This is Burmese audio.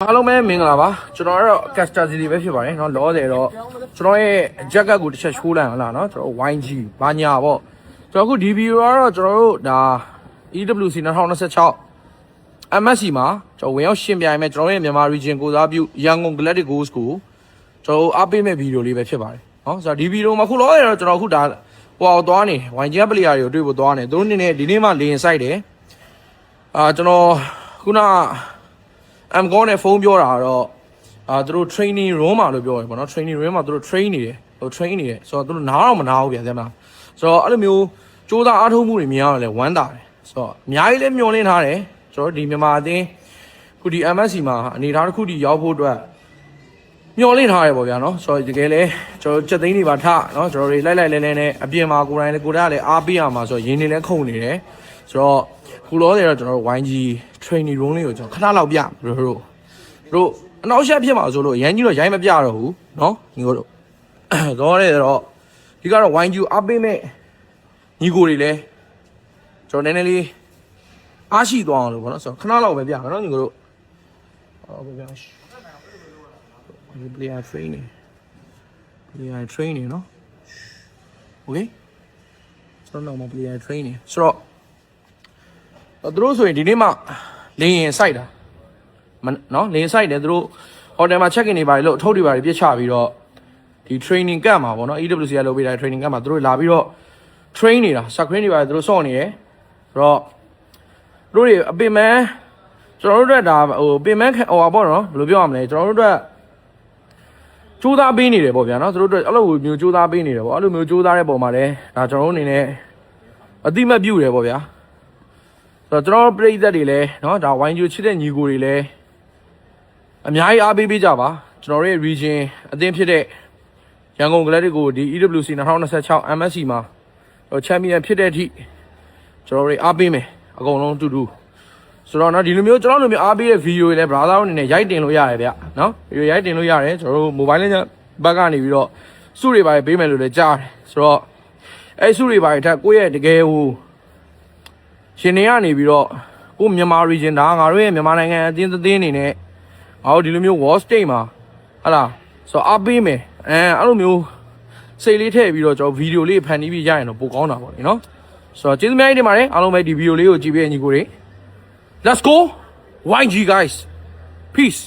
အားလုံးပဲမင်္ဂလာပါကျွန်တော်ကတော့ caster city ပဲဖြစ်ပါတယ်เนาะလောတယ်တော့ကျွန်တော်ရဲ့ jacket ကိုတစ်ချက်ချိုးလိုက်အောင်လားเนาะကျွန်တော် YG ဘာညာပေါ့ကျွန်တော်အခု DB ကတော့ကျွန်တော်တို့ဒါ EWC 2026 MSC မှာကျွန်တော်ဝင်ရောက်ရှင်းပြရမယ်ကျွန်တော်ရဲ့မြန်မာ region ကိုစားပြုရန်ကုန် Galactic Ghost ကိုကျွန်တော်အားပေးမဲ့ဗီဒီယိုလေးပဲဖြစ်ပါတယ်เนาะဆိုတော့ဒီဗီဒီယိုမှာခုလောတယ်တော့ကျွန်တော်အခုဒါဟိုသွားနေ YG player တွေကိုတွေ့ဖို့သွားနေသူတို့နေနဲ့ဒီနေ့မှလေရင်ဆိုင်တယ်ကျွန်တော်ခုနI'm going to phone ပြောတာတော့သူတို့ training room မှာလို့ပြောရပေါ့နော် training room မှာသူတို့ train နေတယ်ဟို train နေတယ်ဆိုတော့သူတို့နားတော့မနာဘူးဗျာတဲ့မှာဆိုတော့အဲ့လိုမျိုးစူးစမ်းအားထုတ်မှုတွေမြင်ရတယ်ဝမ်းသာတယ်ဆိုတော့အများကြီးလည်းမျှော်လင့်ထားတယ်ကျွန်တော်ဒီမြန်မာအသင်းခုဒီ MSC မှာအနေထားတစ်ခုဒီရောက်ဖို့အတွက်မျှော်လင့်ထားတယ်ပေါ့ဗျာနော်ဆိုတော့တကယ်လဲကျွန်တော်ချက်သိန်းတွေပါထနော်ကျွန်တော်တွေလိုက်လဲနဲ့အပြင်မှာကိုယ်တိုင်လည်းလည်းအားပေးရမှာဆိုတော့ရင်းနေလဲခုန်နေတယ်ဆိုတော့ခုလောတယ်တော့ကျွန်တော် YG training room လေးကိုကျွန်တော်ခဏလောက်ပြတို့အနောက်ရှက်ဖြစ်မှာဆိုလို့အရင်ကြီးတော့ရိုင်းမပြတော့ဘူးเนาะညီကိုတို့တော့ရဲတော့ဒီကတော့ YG အပေးမဲ့ညီကိုတွေလဲကျွန်တော်နည်းနည်းလေးအားရှိသွားအောင်လို့ပေါ့နော်ဆိုတော့ခဏလောက်ပဲပြမယ်เนาะညီကိုတို့ဟုတ်ပါဗျာဒီ player training เนาะ okay ဆိုတော့နောက် player training ဆိုတော့သူတို့ဆိုရင်ဒီနေ့မှလေရင်စိုက်တာနော်လေရင်စိုက်တယ်သူတို့ဟိုတယ်မှာ check in တွေပါလို့အထုပ်တွေပါပြစ်ချပြီးတော့ဒီ training camp မှာပေါ့နော် EWC ကလုပ်ပေးတာ training camp မှာသူတို့လာပြီးတော့ train နေတာ screen တွေပါသူတို့စောင့်နေတယ်ဆိုတော့သူတို့တွေအပင်မန်းကျွန်တော်တို့အတွက်ဒါဟိုပင်မန်းဟိုပါပေါ့နော်ဘယ်လိုပြောရမလဲကျွန်တော်တို့အတွက်ကြိုးစားပေးနေတယ်ပေါ့ဗျာနော်သူတို့အတွက်အဲ့လိုမျိုးကြိုးစားပေးနေတယ်ပေါ့အဲ့လိုမျိုးကြိုးစားတဲ့ပုံမှာလည်းဒါကျွန်တော်တို့အနေနဲ့အတိမတ်ပြုတယ်ပေါ့ဗျာဆိုတော့ကျွန်တော်ပြည်သက်တွေလည်းเนาะဒါ YG ချစ်တဲ့ညီကိုတွေလည်းအများကြီးအားပေးပေးကြပါကျွန်တော်ရဲ့ region အသင်းဖြစ်တဲ့ရန်ကုန် Galactic ကိုဒီ EWC 2026 MSC မှာချန်ပီယံဖြစ်တဲ့အထိကျွန်တော်တွေအားပေးမယ်အကုန်လုံးတူတူဆိုတော့เนาะဒီလိုမျိုးကျွန်တော်လိုမျိုးအားပေးတဲ့ video တွေလည်း brother တို့အနေနဲ့ရိုက်တင်လို့ရတယ်ဗျเนาะဗီဒီယိုရိုက်တင်လို့ရတယ်ကျွန်တော်တို့ mobile နဲ့ဘက်ကနေပြီးတော့စုတွေပါပေးမယ်လို့လည်းကြားတယ်ဆိုတော့အဲ့စုတွေပါထက်ကိုယ့်ရဲ့တကယ်ဟိုရှင်နေရနေပြီးတော့ကိုမြန်မာ region ဒါငါတို့ရဲ့မြန်မာနိုင်ငံအသင်းအနေနဲ့ငါတို့ဒီလိုမျိုး war state မှာဟလာဆိုတော့အားပေးမယ်အဲ့လိုမျိုးစိတ်လေးထည့်ပြီးတော့ကျွန်တော်ဗီဒီယိုလေးဖန်တီးပြီးရရင်တော့ပိုကောင်းတာပေါ့လေနော်ဆိုတော့ကျေးဇူးများကြီးတင်ပါတယ်အားလုံးပဲဒီဗီဒီယိုလေးကိုကြည့်ပေးညီကိုတွေ Let's go YG guys peace